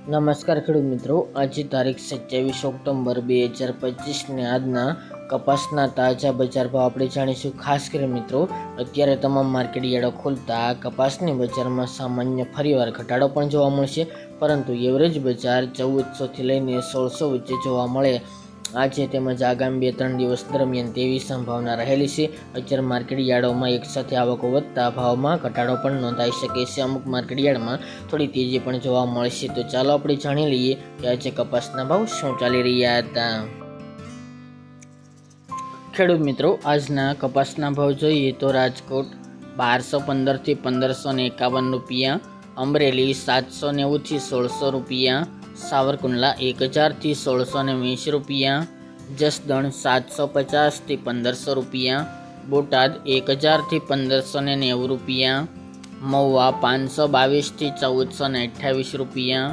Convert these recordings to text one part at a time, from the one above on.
નમસ્કાર ખેડૂત મિત્રો, આજે તારીખ 27 ઓક્ટોબર 2025 ને આજના કપાસના તાજા બજાર ભાવ આપણે જાણીશું। ખાસ કરી મિત્રો, અત્યારે તમામ માર્કેટ યાર્ડો ખુલતા કપાસની બજારમાં સામાન્ય ફરીવાર ઘટાડો પણ જોવા મળશે, પરંતુ એવરેજ બજાર 1400થી લઈને 1600 વચ્ચે જોવા મળે આજે તેમજ આગામી 2-3 દિવસ દરમિયાન તેવી સંભાવના રહેલી છે। અત્યારે માર્કેટ યાર્ડોમાં એકસાથે આવકો વધતા ભાવમાં ઘટાડો પણ નોંધાઈ શકે છે। અમુક માર્કેટ યાર્ડમાં થોડી તેજી પણ જોવા મળશે। તો ચાલો આપણે જાણી લઈએ કે આજે કપાસના ભાવ શું ચાલી રહ્યા હતા। ખેડૂત મિત્રો, આજના કપાસના ભાવ જોઈએ તો રાજકોટ 1215 થી 1551 રૂપિયા, અમરેલી 790 થી 1600 રૂપિયા, સાવરકુંડલા 1000 થી 1620 રૂપિયા, જસદણ 750 થી 1500 રૂપિયા, બોટાદ 1000 થી 1590 રૂપિયા, મહુવા 522 થી 1428 રૂપિયા,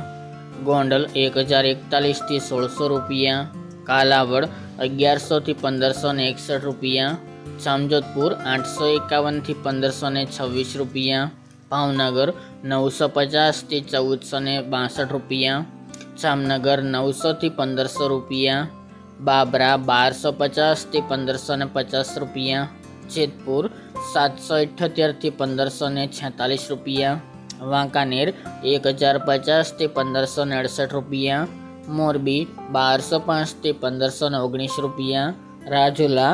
ગોંડલ 1041 થી 1600 રૂપિયા, કાલાવડ 1100 થી 1561 રૂપિયા, જામજોધપુર 851 થી 1526 રૂપિયા, ભાવનગર 950 થી 1462 રૂપિયા, જામનગર 900 થી 1500 રૂપિયા, બાબરા 1250 થી 1550 રૂપિયા, જેતપુર 778 થી 1546 રૂપિયા, વાંકાનેર 1050 થી 1568 રૂપિયા, મોરબી 1205 થી 1519 રૂપિયા, રાજુલા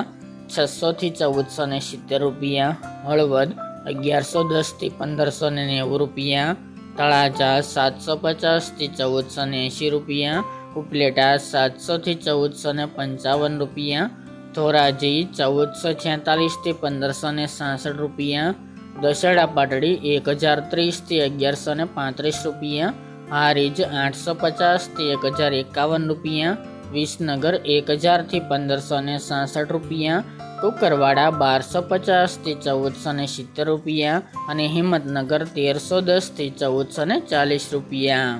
600 થી 1470 રૂપિયા, હળવદ 1110 થી 1590 રૂપિયા, તળાજા 750 થી 1480 રૂપિયા, ઉપલેટા 700 થી 1455 રૂપિયા, ધોરાજી 1446 થી 1566 રૂપિયા, દસેડા પાટડી 1030 થી 1135 રૂપિયા, હારીજ 850 થી 1051 રૂપિયા, વિસનગર 1000 થી 1566 રૂપિયા, કુકરવાડા 1250 થી 1470 રૂપિયા અને હિંમતનગર 1310 થી 1440 રૂપિયા।